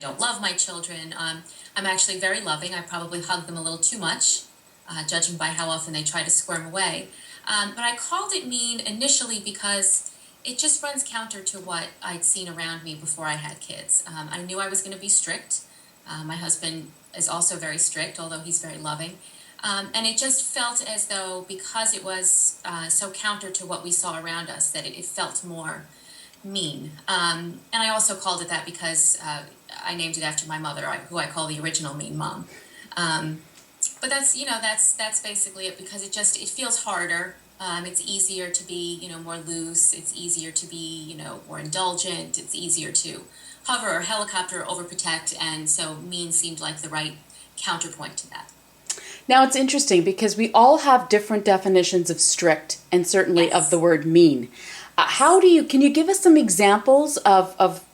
don't love my children. I'm actually very loving. I probably hug them a little too much, judging by how often they try to squirm away. But I called it mean initially because it just runs counter to what I'd seen around me before I had kids. I knew I was going to be strict. My husband is also very strict, although he's very loving. And it just felt as though, because it was so counter to what we saw around us, that it felt more mean. And I also called it that because I named it after my mother, who I call the original mean mom. Um, but that's basically it, because it feels harder. It's easier to be, more loose. It's easier to be, more indulgent. It's easier to hover or helicopter or overprotect. And so mean seemed like the right counterpoint to that. Now it's interesting because we all have different definitions of strict and certainly of Yes. the word mean. Can you give us some examples of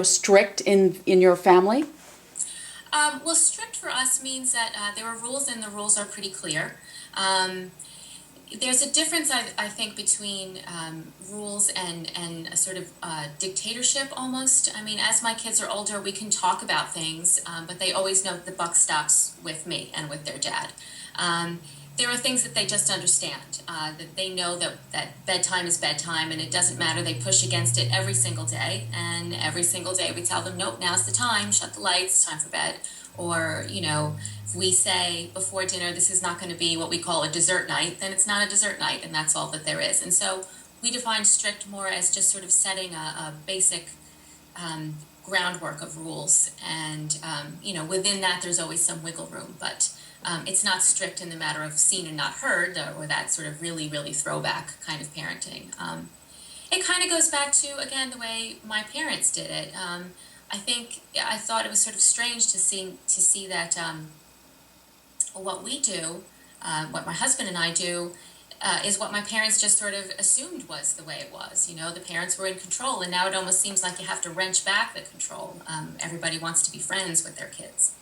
strict in your family? Well, strict for us means that there are rules, and the rules are pretty clear. Um, there's a difference, I think, between rules and a sort of dictatorship almost. I mean, as my kids are older, we can talk about things, but they always know that the buck stops with me and with their dad. Um, there are things that they just understand, that they know that bedtime is bedtime, and it doesn't matter. They push against it every single day, and every single day we tell them, nope, now's the time, shut the lights, it's time for bed. Or, if we say before dinner, this is not going to be what we call a dessert night, then it's not a dessert night, and that's all that there is. And so we define strict more as just sort of setting a basic groundwork of rules. And, within that, there's always some wiggle room. But it's not strict in the matter of seen and not heard, or that sort of really, really throwback kind of parenting. It kind of goes back to, again, the way my parents did it. I thought it was sort of strange to see that what we do, what my husband and I do, is what my parents just sort of assumed was the way it was. The parents were in control, and now it almost seems like you have to wrench back the control. Everybody wants to be friends with their kids.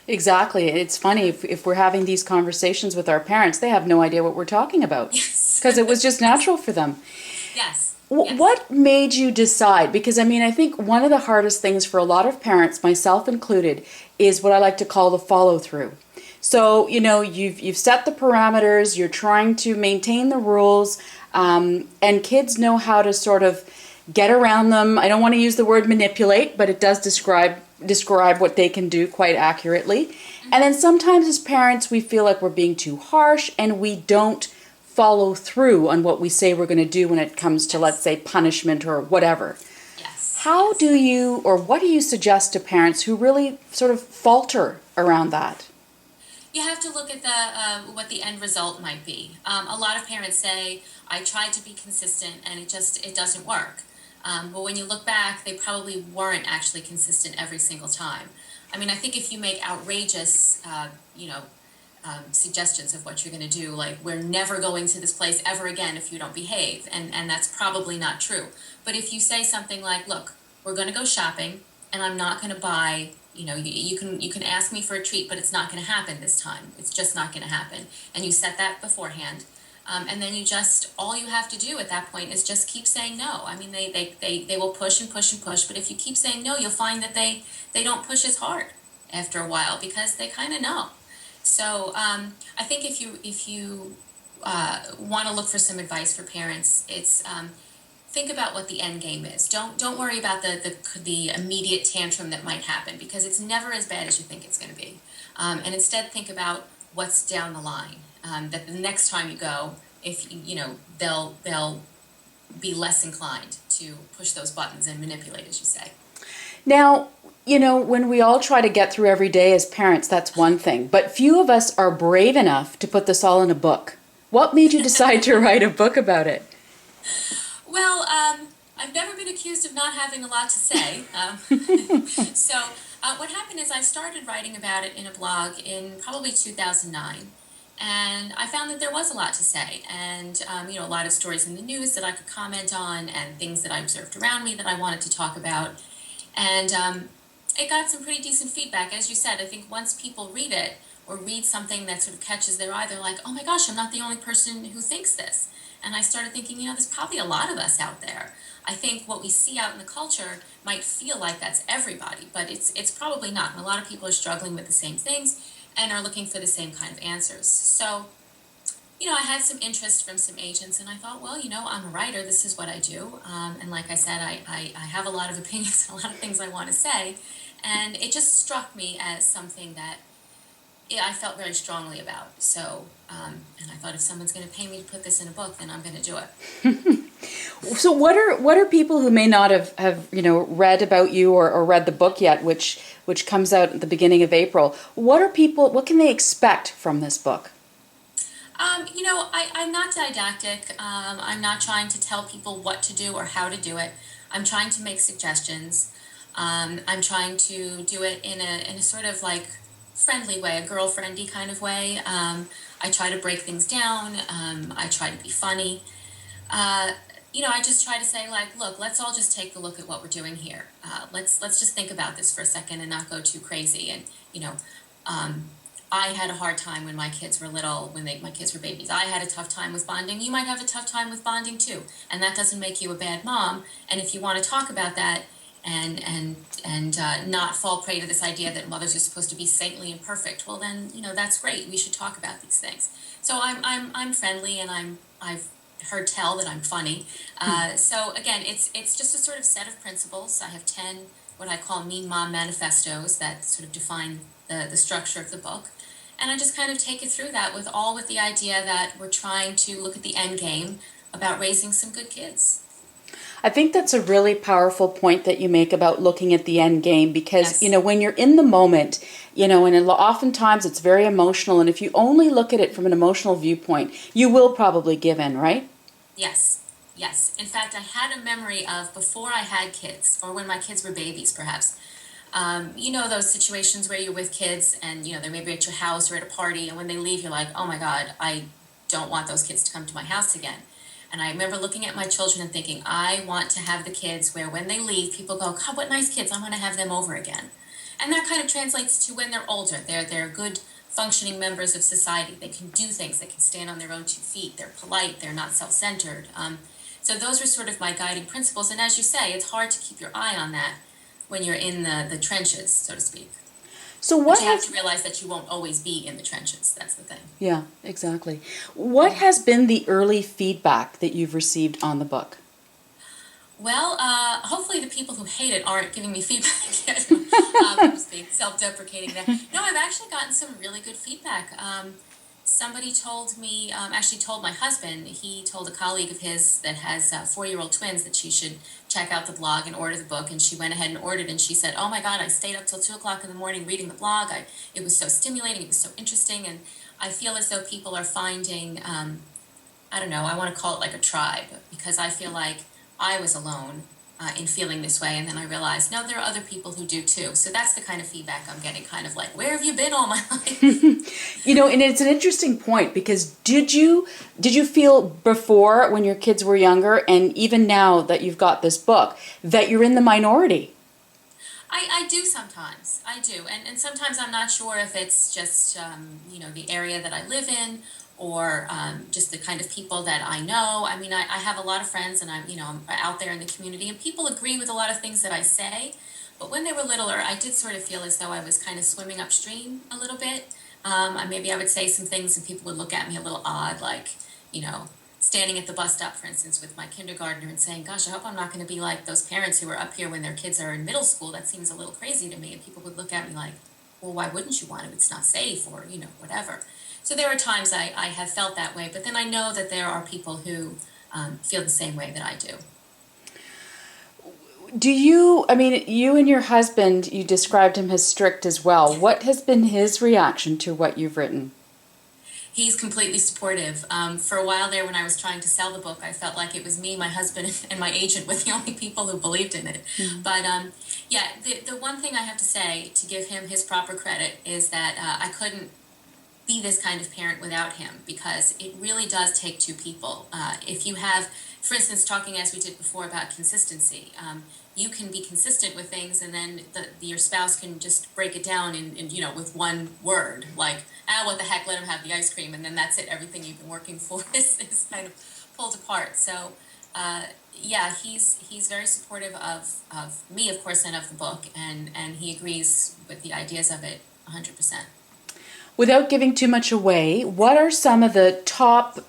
Exactly. It's funny if we're having these conversations with our parents, they have no idea what we're talking about Yes. because it was just natural for them. Yes. Yes. What made you decide? Because I mean, I think one of the hardest things for a lot of parents, myself included, is what I like to call the follow through. So, you've set the parameters, you're trying to maintain the rules, and kids know how to sort of get around them. I don't want to use the word manipulate, but it does describe what they can do quite accurately. And then sometimes as parents, we feel like we're being too harsh and we don't follow through on what we say we're going to do when it comes to, let's Yes. say, punishment or whatever. Yes. How Yes. do you, or what do you suggest to parents who really sort of falter around that? You have to look at the what the end result might be. A lot of parents say, "I tried to be consistent, and it doesn't work." But when you look back, they probably weren't actually consistent every single time. I mean, I think if you make outrageous, suggestions of what you're going to do, like we're never going to this place ever again if you don't behave, and that's probably not true. But if you say something like, "Look, we're going to go shopping, and I'm not going to buy." You can ask me for a treat, but it's not going to happen this time. It's just not going to happen. And you set that beforehand. And then all you have to do at that point is just keep saying no. I mean, they will push and push and push, but if you keep saying no, you'll find that they don't push as hard after a while because they kind of know. So I think if you want to look for some advice for parents, it's think about what the end game is. Don't worry about the immediate tantrum that might happen, because it's never as bad as you think it's going to be. And instead think about what's down the line. That the next time you go, if they'll be less inclined to push those buttons and manipulate, as you say. Now, when we all try to get through every day as parents, that's one thing. But few of us are brave enough to put this all in a book. What made you decide to write a book about it? Well, I've never been accused of not having a lot to say. So what happened is I started writing about it in a blog in probably 2009. And I found that there was a lot to say, and a lot of stories in the news that I could comment on, and things that I observed around me that I wanted to talk about. And it got some pretty decent feedback. As you said, I think once people read it, or read something that sort of catches their eye, they're like, oh my gosh, I'm not the only person who thinks this. And I started thinking, there's probably a lot of us out there. I think what we see out in the culture might feel like that's everybody, but it's probably not. And a lot of people are struggling with the same things and are looking for the same kind of answers. So, I had some interest from some agents, and I thought, well, I'm a writer. This is what I do. And like I said, I have a lot of opinions and a lot of things I want to say. And it just struck me as something that I felt very strongly about. So, and I thought if someone's going to pay me to put this in a book, then I'm going to do it. So what are people who may not have read about you or read the book yet, which comes out at the beginning of April? What can they expect from this book? I'm not didactic. I'm not trying to tell people what to do or how to do it. I'm trying to make suggestions. I'm trying to do it in a sort of like friendly way, a girlfriendy kind of way. I try to break things down. I try to be funny. I just try to say, like, look, let's all just take a look at what we're doing here. Let's just think about this for a second and not go too crazy. And I had a hard time when my kids were little, my kids were babies. I had a tough time with bonding. You might have a tough time with bonding too, and that doesn't make you a bad mom. And if you want to talk about that and not fall prey to this idea that mothers are supposed to be saintly and perfect, well then that's great. We should talk about these things. So I'm friendly, and I've heard tell that I'm funny. So again, it's just a sort of set of principles. I have 10 what I call mean mom manifestos that sort of define the structure of the book. And I just kind of take it through that with the idea that we're trying to look at the end game about raising some good kids. I think that's a really powerful point that you make about looking at the end game, because, Yes. when you're in the moment, and oftentimes it's very emotional, and if you only look at it from an emotional viewpoint, you will probably give in, right? Yes. Yes. In fact, I had a memory of before I had kids, or when my kids were babies, perhaps. Those situations where you're with kids and, they may be at your house or at a party, and when they leave, you're like, oh my God, I don't want those kids to come to my house again. And I remember looking at my children and thinking, I want to have the kids where when they leave, people go, God, what nice kids, I want to have them over again. And that kind of translates to when they're older. They're good functioning members of society. They can do things. They can stand on their own 2 feet. They're polite. They're not self-centered. So those are sort of my guiding principles. And as you say, it's hard to keep your eye on that when you're in the trenches, so to speak. So But you have to realize that you won't always be in the trenches. That's the thing. Yeah, exactly. What has been the early feedback that you've received on the book? Well, hopefully the people who hate it aren't giving me feedback yet. I'm just being self-deprecating there. No, I've actually gotten some really good feedback. Somebody told me, actually told my husband, he told a colleague of his that has 4-year-old twins that she should check out the blog and order the book. And she went ahead and ordered, and she said, oh my God, I stayed up till 2 o'clock in the morning reading the blog. It was so stimulating. It was so interesting. And I feel as though people are finding, I don't know, I want to call it like a tribe, because I feel like I was alone in feeling this way, and then I realized, no, there are other people who do too. So that's the kind of feedback I'm getting, kind of like, where have you been all my life? And it's an interesting point, because did you feel before, when your kids were younger, and even now that you've got this book, that you're in the minority? I do sometimes. I do. And sometimes I'm not sure if it's just, the area that I live in, or just the kind of people that I know. I mean, I have a lot of friends, and I'm out there in the community, and people agree with a lot of things that I say. But when they were littler, I did sort of feel as though I was kind of swimming upstream a little bit. Maybe I would say some things and people would look at me a little odd, like, standing at the bus stop, for instance, with my kindergartner and saying, gosh, I hope I'm not going to be like those parents who are up here when their kids are in middle school. That seems a little crazy to me. And people would look at me like, well, why wouldn't you want to? It's not safe, or, whatever. So there are times I have felt that way, but then I know that there are people who feel the same way that I do. You and your husband, you described him as strict as well. What has been his reaction to what you've written? He's completely supportive. For a while there, when I was trying to sell the book, I felt like it was me, my husband, and my agent were the only people who believed in it. Mm-hmm. But the one thing I have to say, to give him his proper credit, is that I couldn't be this kind of parent without him, because it really does take two people. If you have, for instance, talking as we did before about consistency, you can be consistent with things, and then your spouse can just break it down in with one word, like, what the heck, let him have the ice cream, and then that's it. Everything you've been working for is kind of pulled apart. So, yeah, he's very supportive of me, of course, and of the book, and he agrees with the ideas of it 100%. Without giving too much away, what are some of the top,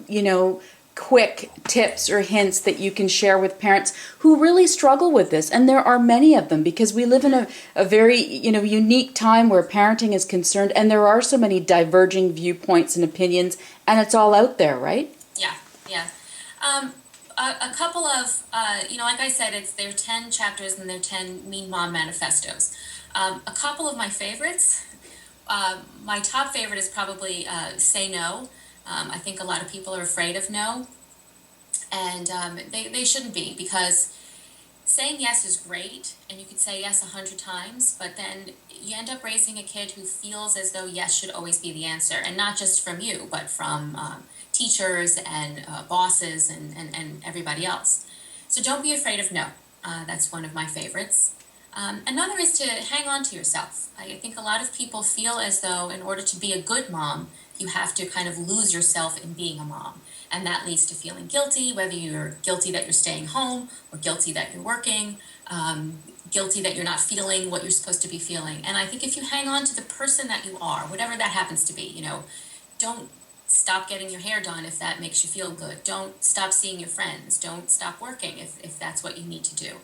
quick tips or hints that you can share with parents who really struggle with this? And there are many of them, because we live in a very, unique time where parenting is concerned, and there are so many diverging viewpoints and opinions, and it's all out there, right? Yeah, yeah. A couple of, like I said, there are 10 chapters and there are 10 Mean Mom manifestos. A couple of my favorites. My top favorite is probably Say No. I think a lot of people are afraid of no, and they shouldn't be, because saying yes is great, and you could say yes 100 times, but then you end up raising a kid who feels as though yes should always be the answer, and not just from you, but from teachers and bosses and everybody else. So don't be afraid of no. That's one of my favorites. Another is to hang on to yourself. I think a lot of people feel as though in order to be a good mom, you have to kind of lose yourself in being a mom. And that leads to feeling guilty, whether you're guilty that you're staying home or guilty that you're working, guilty that you're not feeling what you're supposed to be feeling. And I think if you hang on to the person that you are, whatever that happens to be, don't stop getting your hair done if that makes you feel good. Don't stop seeing your friends. Don't stop working if that's what you need to do.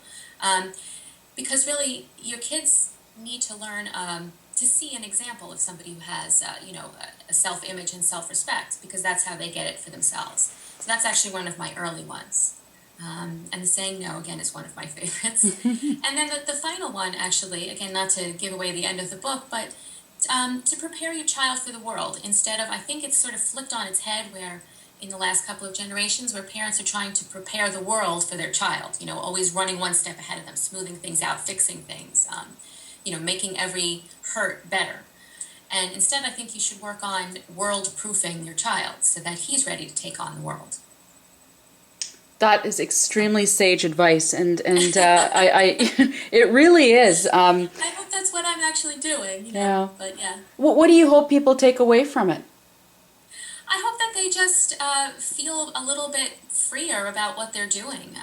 Because really, your kids need to learn to see an example of somebody who has, a self-image and self-respect, because that's how they get it for themselves. So that's actually one of my early ones. And the Saying No, again, is one of my favorites. And then the final one, actually, again, not to give away the end of the book, but to prepare your child for the world, instead of, I think it's sort of flipped on its head, where in the last couple of generations, where parents are trying to prepare the world for their child, always running one step ahead of them, smoothing things out, fixing things, making every hurt better. And instead, I think you should work on world-proofing your child so that he's ready to take on the world. That is extremely sage advice, and I it really is. I hope that's what I'm actually doing, Yeah. But yeah. What do you hope people take away from it? I hope that they just feel a little bit freer about what they're doing,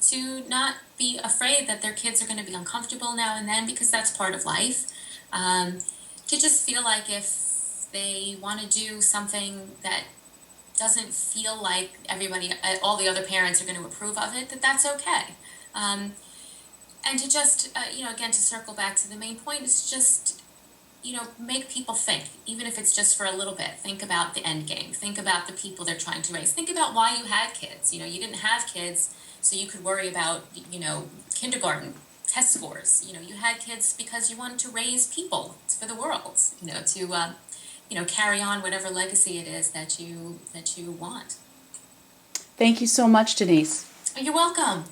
to not be afraid that their kids are going to be uncomfortable now and then, because that's part of life. To just feel like if they want to do something that doesn't feel like all the other parents are going to approve of it, that's okay. And to just, again, to circle back to the main point, is just, make people think, even if it's just for a little bit. Think about the end game. Think about the people they're trying to raise. Think about why you had kids. You didn't have kids so you could worry about, kindergarten test scores. You had kids because you wanted to raise people for the world, to, carry on whatever legacy it is that you want. Thank you so much, Denise. You're welcome.